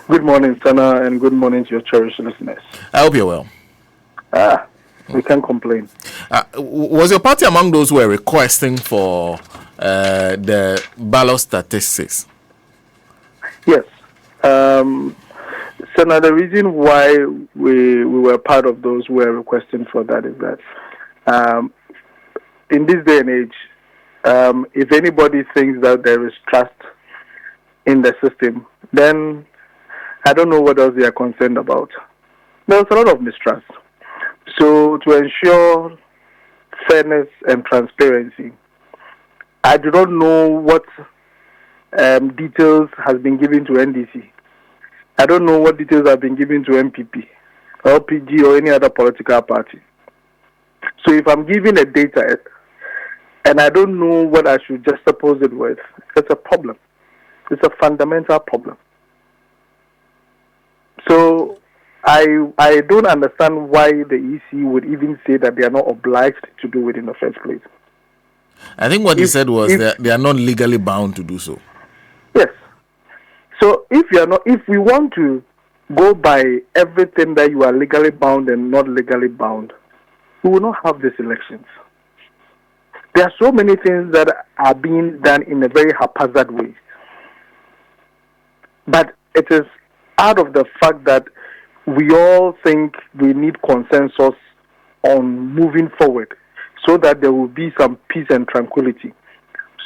Good morning, Sana, and good morning to your cherished listeners. I hope you're well. We can't complain. Was your party among those who were requesting for the ballot statistics? Yes. Sana, the reason why we were part of those who were requesting for that is that in this day and age, if anybody thinks that there is trust in the system, then I don't know what else they are concerned about. There's a lot of mistrust. So to ensure fairness and transparency, I do not know what details has been given to NDC. I don't know what details have been given to MPP, LPG, or any other political party. So if I'm giving a data and I don't know what I should just suppose it with, it's a problem. It's a fundamental problem. So I don't understand why the EC would even say that they are not obliged to do it in the first place. I think what he said was that they are not legally bound to do so. Yes. So if we want to go by everything that you are legally bound and not legally bound, we will not have these elections. There are so many things that are being done in a very haphazard way. But it is out of the fact that we all think we need consensus on moving forward so that there will be some peace and tranquility.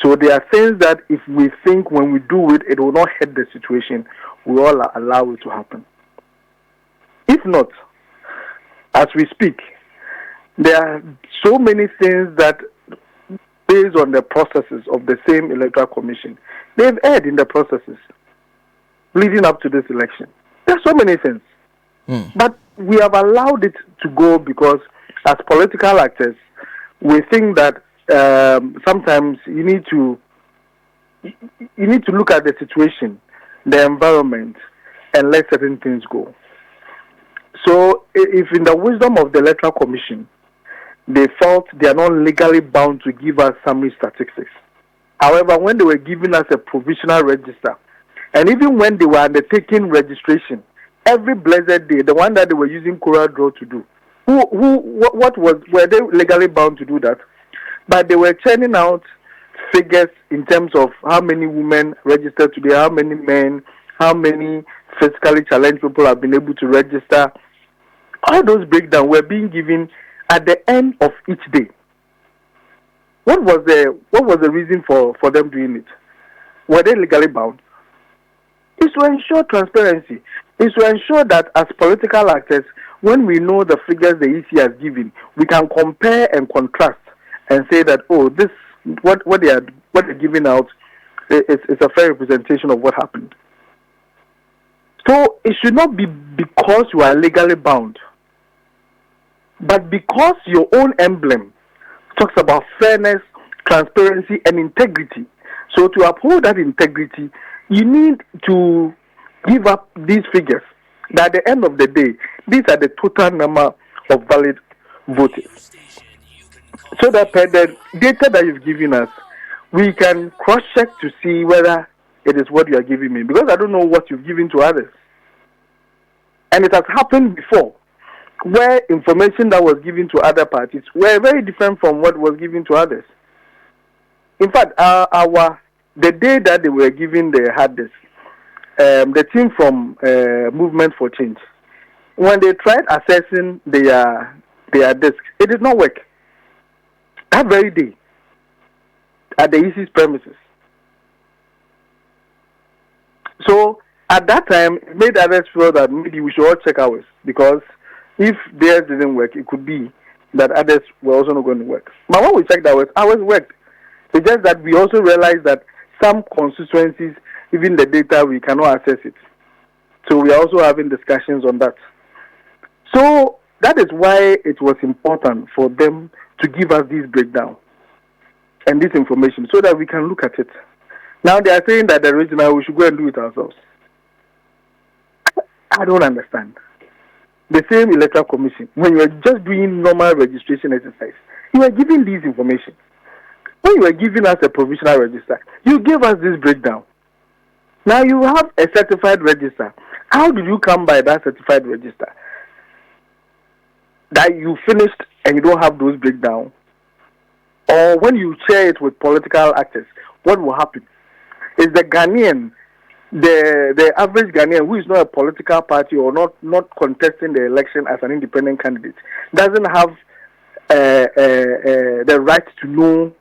So there are things that if we think when we do it, it will not hurt the situation, we all allow it to happen. If not, as we speak, there are so many things that, based on the processes of the same Electoral Commission, they've erred in the processes leading up to this election. There are so many things. But we have allowed it to go because as political actors, we think that sometimes you need to look at the situation, the environment, and let certain things go. So if in the wisdom of the Electoral Commission, they felt they are not legally bound to give us summary statistics. However, when they were giving us a provisional register, and even when they were undertaking registration, every blessed day, the one that they were using Cora Draw to do, were they legally bound to do that? But they were churning out figures in terms of how many women registered today, how many men, how many physically challenged people have been able to register. All those breakdowns were being given at the end of each day. What was the reason for them doing it? Were they legally bound? It's to ensure transparency. It's to ensure that as political actors, when we know the figures the EC has given, we can compare and contrast and say that, this what they're giving out is a fair representation of what happened. So it should not be because you are legally bound, but because your own emblem talks about fairness, transparency, and integrity. So to uphold that integrity, you need to give up these figures. That at the end of the day, these are the total number of valid voters. So that per the data that you've given us, we can cross-check to see whether it is what you are giving me. Because I don't know what you've given to others. And it has happened before, where information that was given to other parties were very different from what was given to others. In fact, the day that they were given the hard disk, the team from Movement for Change, when they tried assessing their disk, it did not work. That very day, at the EC's premises. So at that time, it made others feel that maybe we should all check ours, because if theirs didn't work, it could be that others were also not going to work. But when we checked ours worked. It's just that we also realized that some constituencies, even the data, we cannot access it. So we are also having discussions on that. So that is why it was important for them to give us this breakdown and this information so that we can look at it. Now they are saying that the original, we should go and do it ourselves. I don't understand. The same Electoral Commission, when you were just doing normal registration exercise, you were giving this information. When you were giving us a provisional register, you gave us this breakdown. Now you have a certified register. How did you come by that certified register? That you finished and you don't have those breakdowns? Or when you share it with political actors, what will happen? Is the Ghanaian, the average Ghanaian who is not a political party or not contesting the election as an independent candidate, doesn't have the right to know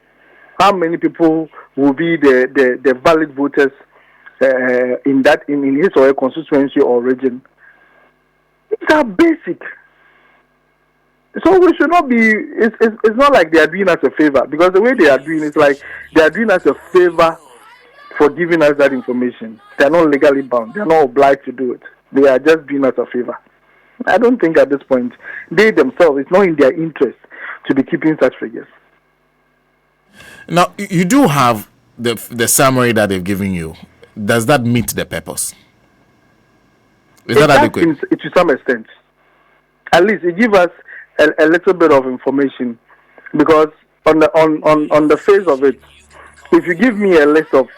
how many people will be the valid voters in his or her constituency or region? These are basic. So we should not be. It's not like they are doing us a favor, because the way they are doing it is like they are doing us a favor for giving us that information. They are not legally bound. They are not obliged to do it. They are just doing us a favor. I don't think at this point they themselves, it's not in their interest to be keeping such figures. Now, you do have the summary that they've given you. Does that meet the purpose? Is that adequate? To some extent. At least it gives us a little bit of information, because on the face of it, if you give me a list of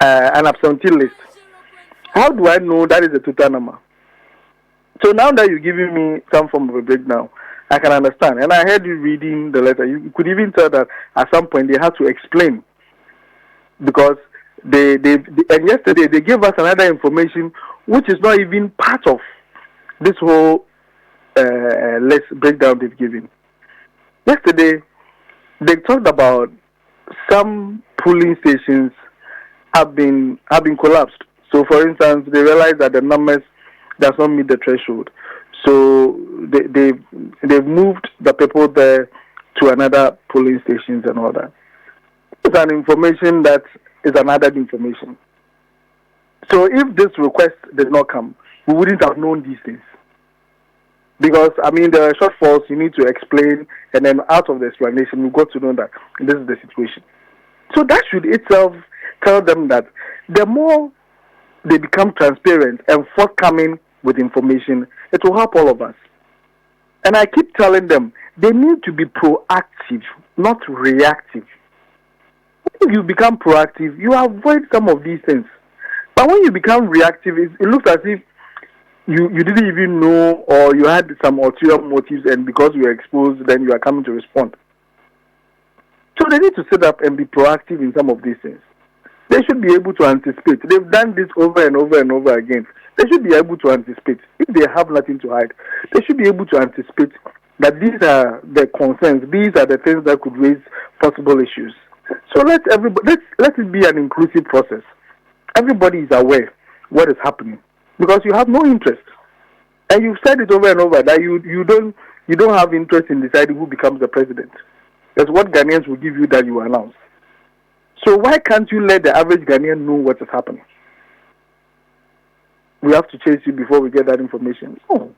an absentee list, how do I know that is the total number? So now that you're giving me some form of a breakdown, I can understand. And I heard you reading the letter. You could even tell that at some point they had to explain, because and yesterday they gave us another information which is not even part of this whole list breakdown they've given. Yesterday they talked about some polling stations have been collapsed. So, for instance, they realized that the numbers does not meet the threshold. So they've moved the people there to another polling stations and all that. It's an information that is an added information. So if this request did not come, we wouldn't have known these things. Because, I mean, there are shortfalls you need to explain, and then out of the explanation, we got to know that this is the situation. So that should itself tell them that the more they become transparent and forthcoming with information, it will help all of us. And I keep telling them they need to be proactive, not reactive. When you become proactive, you avoid some of these things. But when you become reactive, it looks as if you didn't even know, or you had some ulterior motives, and because you were exposed, then you are coming to respond. So they need to sit up and be proactive in some of these things. They should be able to anticipate. They've done this over and over and over again. They should be able to anticipate. If they have nothing to hide, they should be able to anticipate that these are the concerns, these are the things that could raise possible issues. So let it be an inclusive process. Everybody is aware what is happening, because you have no interest, and you've said it over and over that you don't have interest in deciding who becomes the president. That's what Ghanaians will give you that you announce. So why can't you let the average Ghanaian know what is happening? We have to chase you before we get that information. Oh,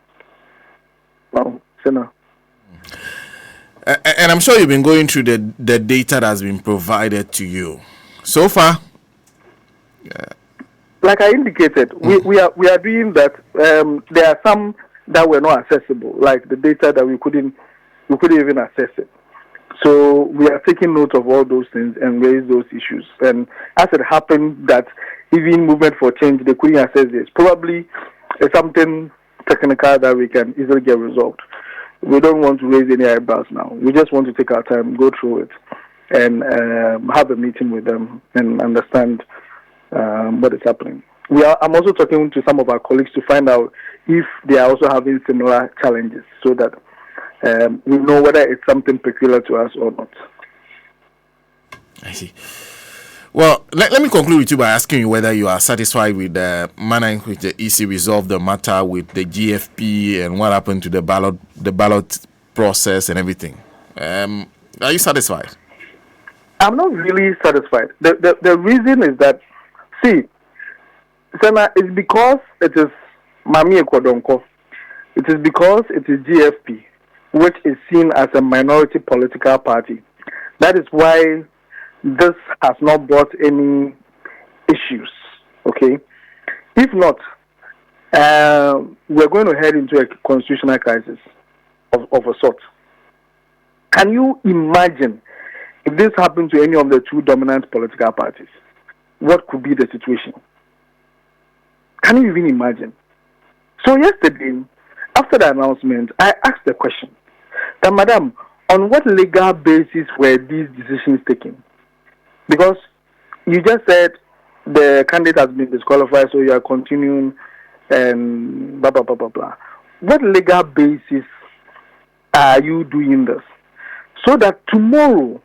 wow, Senna. And I'm sure you've been going through the data that has been provided to you so far. Like I indicated, we are doing that. There are some that were not accessible, like the data that we couldn't even access it. So we are taking note of all those things and raise those issues. And as it happened that even Movement for Change, they couldn't access this, probably it's something technical that we can easily get resolved. We don't want to raise any eyebrows now. We just want to take our time, go through it, and have a meeting with them and understand what is happening. I'm also talking to some of our colleagues to find out if they are also having similar challenges, so that we know whether it's something peculiar to us or not. I see. Well, let me conclude with you by asking you whether you are satisfied with the manner in which the EC resolved the matter with the GFP and what happened to the ballot process and everything. Are you satisfied? I'm not really satisfied. The reason is that, see, Sana, it's because it is Mami Ekwadonko. It is because it is GFP, which is seen as a minority political party. That is why this has not brought any issues, okay? If not, we're going to head into a constitutional crisis of a sort. Can you imagine if this happened to any of the two dominant political parties? What could be the situation? Can you even imagine? So yesterday, after the announcement, I asked the question that, Madam, on what legal basis were these decisions taken? Because you just said the candidate has been disqualified, so you are continuing and blah, blah, blah, blah, blah. What legal basis are you doing this? So that tomorrow,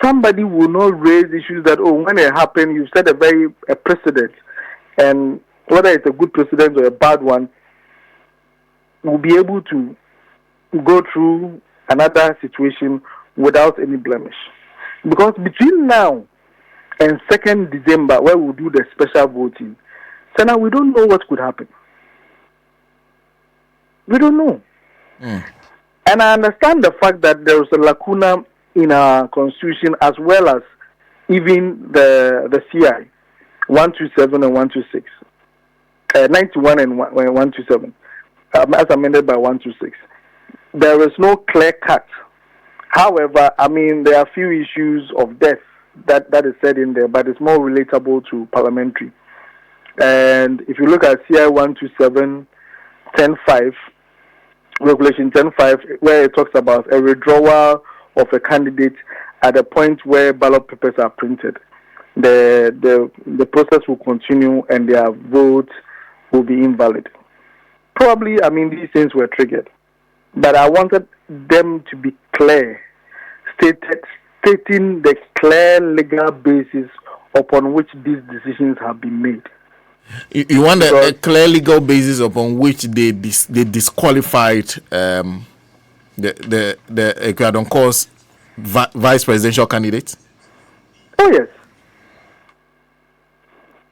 somebody will not raise issues that, oh, when it happened, you set a precedent, and whether it's a good precedent or a bad one, will be able to go through another situation without any blemish. Because between now and 2nd December, where we'll do the special voting, so now we don't know what could happen. We don't know. And I understand the fact that there is a lacuna in our constitution, as well as even the CI 127 and 126, 91 and 127, as amended by 126. There is no clear cut. However, I mean, there are few issues of death that is said in there, but it's more relatable to parliamentary. And if you look at CI 127 10.5, Regulation 10.5, where it talks about a withdrawal of a candidate at the point where ballot papers are printed, the process will continue and their vote will be invalid. Probably, I mean, these things were triggered, but I wanted them to be clear, stating the clear legal basis upon which these decisions have been made. You want a clear legal basis upon which they disqualified the Ekwadon course vice presidential candidate? Oh yes,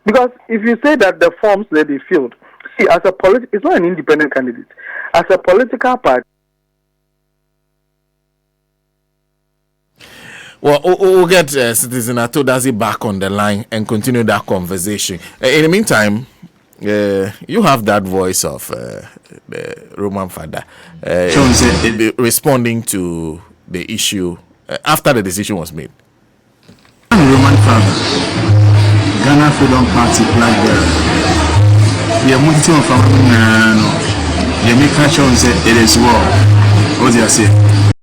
because if you say that the forms that they filled, see, as a it's not an independent candidate. As a political party. Well, we'll get Citizen Atodazi back on the line and continue that conversation. In the meantime, you have that voice of the Roman father responding to the issue after the decision was made. Roman father, Ghana Freedom Party Blackberry. We are multi of family. You make a chance it is war. What do you say?